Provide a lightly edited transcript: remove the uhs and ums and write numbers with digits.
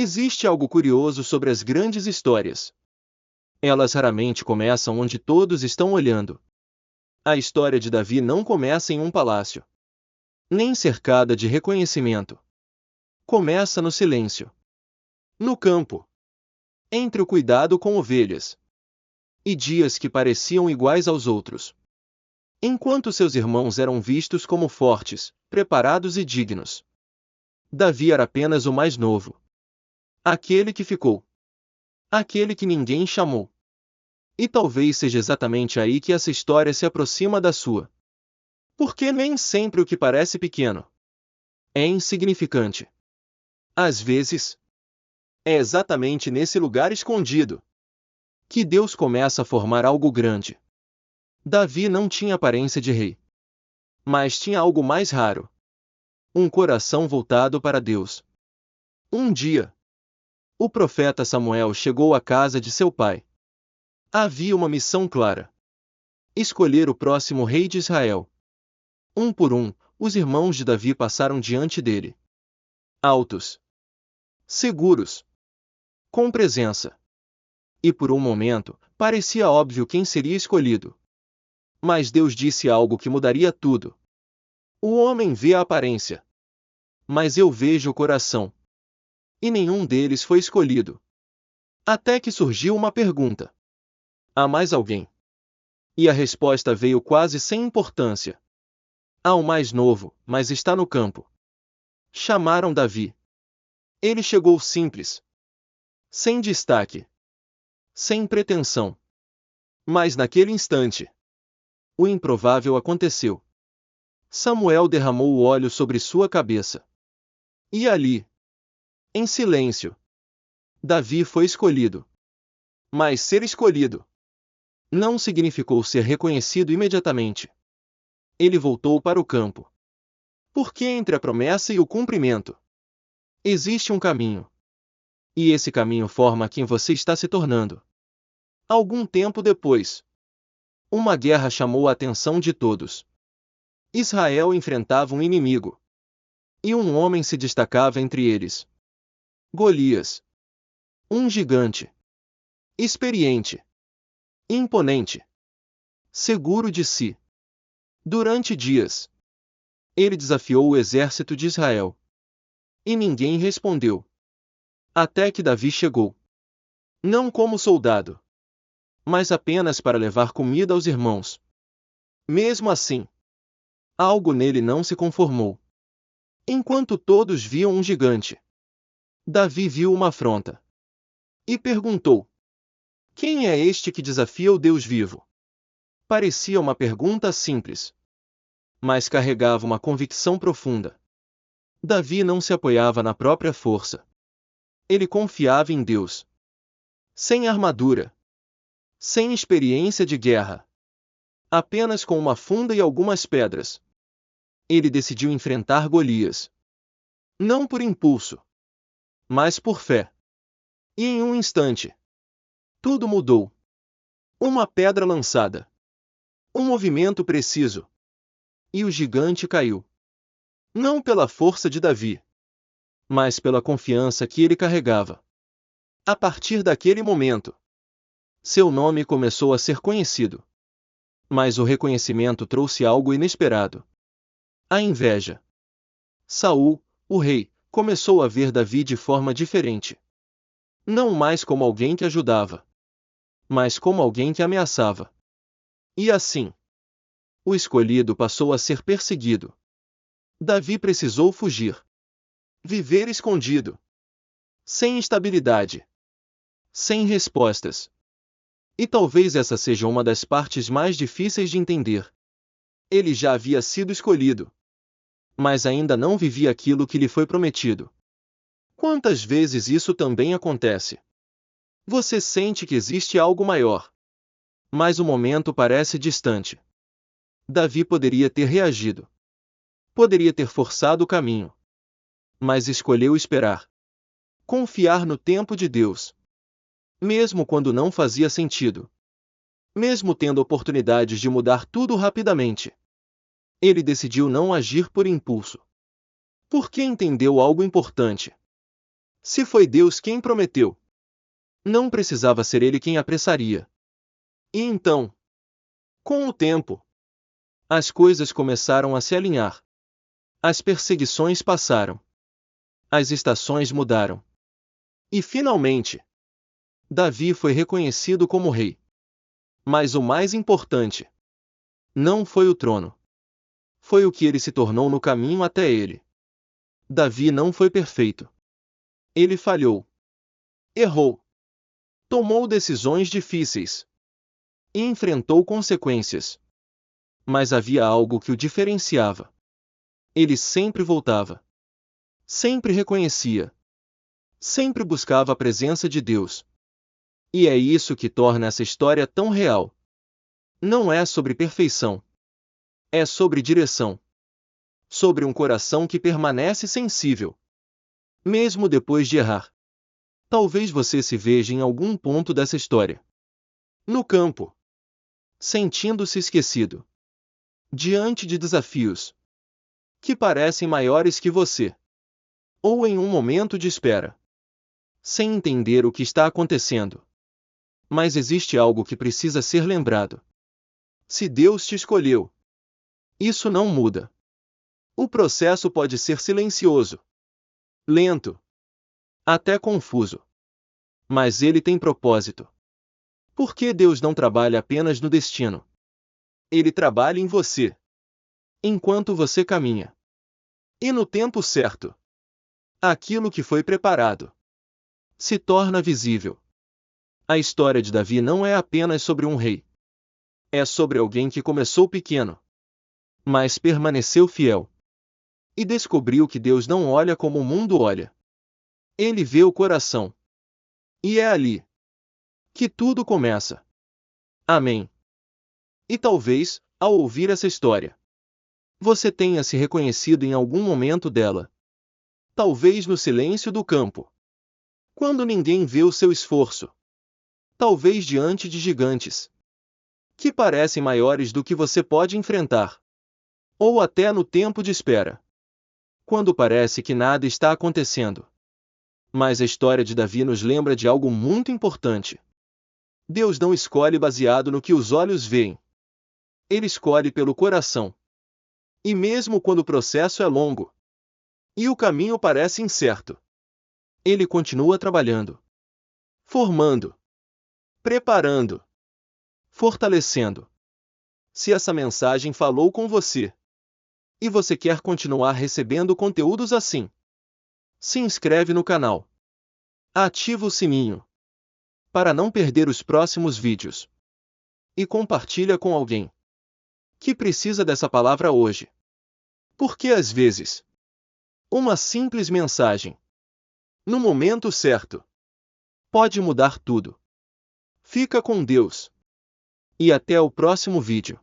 Existe algo curioso sobre as grandes histórias. Elas raramente começam onde todos estão olhando. A história de Davi não começa em um palácio, nem cercada de reconhecimento. Começa no silêncio, no campo, entre o cuidado com ovelhas e dias que pareciam iguais aos outros. Enquanto seus irmãos eram vistos como fortes, preparados e dignos, Davi era apenas o mais novo. Aquele que ficou. Aquele que ninguém chamou. E talvez seja exatamente aí que essa história se aproxima da sua. Porque nem sempre o que parece pequeno é insignificante. Às vezes, é exatamente nesse lugar escondido que Deus começa a formar algo grande. Davi não tinha aparência de rei, mas tinha algo mais raro: um coração voltado para Deus. Um dia, o profeta Samuel chegou à casa de seu pai. Havia uma missão clara: escolher o próximo rei de Israel. Um por um, os irmãos de Davi passaram diante dele. Altos, seguros, com presença. E por um momento, parecia óbvio quem seria escolhido. Mas Deus disse algo que mudaria tudo. O homem vê a aparência, mas eu vejo o coração. E nenhum deles foi escolhido. Até que surgiu uma pergunta: há mais alguém? E a resposta veio quase sem importância: há o mais novo, mas está no campo. Chamaram Davi. Ele chegou simples, sem destaque, sem pretensão. Mas naquele instante, o improvável aconteceu. Samuel derramou o óleo sobre sua cabeça. E ali, em silêncio, Davi foi escolhido. Mas ser escolhido não significou ser reconhecido imediatamente. Ele voltou para o campo. Porque entre a promessa e o cumprimento existe um caminho. E esse caminho forma quem você está se tornando. Algum tempo depois, uma guerra chamou a atenção de todos. Israel enfrentava um inimigo. E um homem se destacava entre eles: Golias. Um gigante. Experiente. Imponente. Seguro de si. Durante dias, ele desafiou o exército de Israel. E ninguém respondeu. Até que Davi chegou. Não como soldado, mas apenas para levar comida aos irmãos. Mesmo assim, algo nele não se conformou. Enquanto todos viam um gigante, Davi viu uma afronta. E perguntou: quem é este que desafia o Deus vivo? Parecia uma pergunta simples, mas carregava uma convicção profunda. Davi não se apoiava na própria força. Ele confiava em Deus. Sem armadura, sem experiência de guerra, apenas com uma funda e algumas pedras, ele decidiu enfrentar Golias. Não por impulso, mas por fé. E em um instante, tudo mudou. Uma pedra lançada. Um movimento preciso. E o gigante caiu. Não pela força de Davi, mas pela confiança que ele carregava. A partir daquele momento, seu nome começou a ser conhecido. Mas o reconhecimento trouxe algo inesperado: a inveja. Saul, o rei, começou a ver Davi de forma diferente. Não mais como alguém que ajudava, mas como alguém que ameaçava. E assim, o escolhido passou a ser perseguido. Davi precisou fugir. Viver escondido. Sem estabilidade. Sem respostas. E talvez essa seja uma das partes mais difíceis de entender. Ele já havia sido escolhido, mas ainda não vivia aquilo que lhe foi prometido. Quantas vezes isso também acontece? Você sente que existe algo maior, mas o momento parece distante. Davi poderia ter reagido. Poderia ter forçado o caminho. Mas escolheu esperar. Confiar no tempo de Deus. Mesmo quando não fazia sentido. Mesmo tendo oportunidades de mudar tudo rapidamente. Ele decidiu não agir por impulso. Porque entendeu algo importante. Se foi Deus quem prometeu, não precisava ser ele quem apressaria. E então, com o tempo, as coisas começaram a se alinhar. As perseguições passaram. As estações mudaram. E finalmente, Davi foi reconhecido como rei. Mas o mais importante não foi o trono. Foi o que ele se tornou no caminho até ele. Davi não foi perfeito. Ele falhou. Errou. Tomou decisões difíceis. E enfrentou consequências. Mas havia algo que o diferenciava. Ele sempre voltava. Sempre reconhecia. Sempre buscava a presença de Deus. E é isso que torna essa história tão real. Não é sobre perfeição. É sobre direção. Sobre um coração que permanece sensível, mesmo depois de errar. Talvez você se veja em algum ponto dessa história. No campo. Sentindo-se esquecido. Diante de desafios que parecem maiores que você. Ou em um momento de espera. Sem entender o que está acontecendo. Mas existe algo que precisa ser lembrado. Se Deus te escolheu, isso não muda. O processo pode ser silencioso, lento, até confuso. Mas ele tem propósito. Porque Deus não trabalha apenas no destino. Ele trabalha em você. Enquanto você caminha. E no tempo certo, aquilo que foi preparado se torna visível. A história de Davi não é apenas sobre um rei. É sobre alguém que começou pequeno, mas permaneceu fiel. E descobriu que Deus não olha como o mundo olha. Ele vê o coração. E é ali que tudo começa. Amém. E talvez, ao ouvir essa história, você tenha se reconhecido em algum momento dela. Talvez no silêncio do campo. Quando ninguém vê o seu esforço. Talvez diante de gigantes que parecem maiores do que você pode enfrentar. Ou até no tempo de espera. Quando parece que nada está acontecendo. Mas a história de Davi nos lembra de algo muito importante. Deus não escolhe baseado no que os olhos veem. Ele escolhe pelo coração. E mesmo quando o processo é longo e o caminho parece incerto, ele continua trabalhando, formando, preparando, fortalecendo. Se essa mensagem falou com você e você quer continuar recebendo conteúdos assim, se inscreve no canal. Ativa o sininho para não perder os próximos vídeos. E compartilha com alguém que precisa dessa palavra hoje. Porque às vezes, uma simples mensagem, no momento certo, pode mudar tudo. Fica com Deus. E até o próximo vídeo.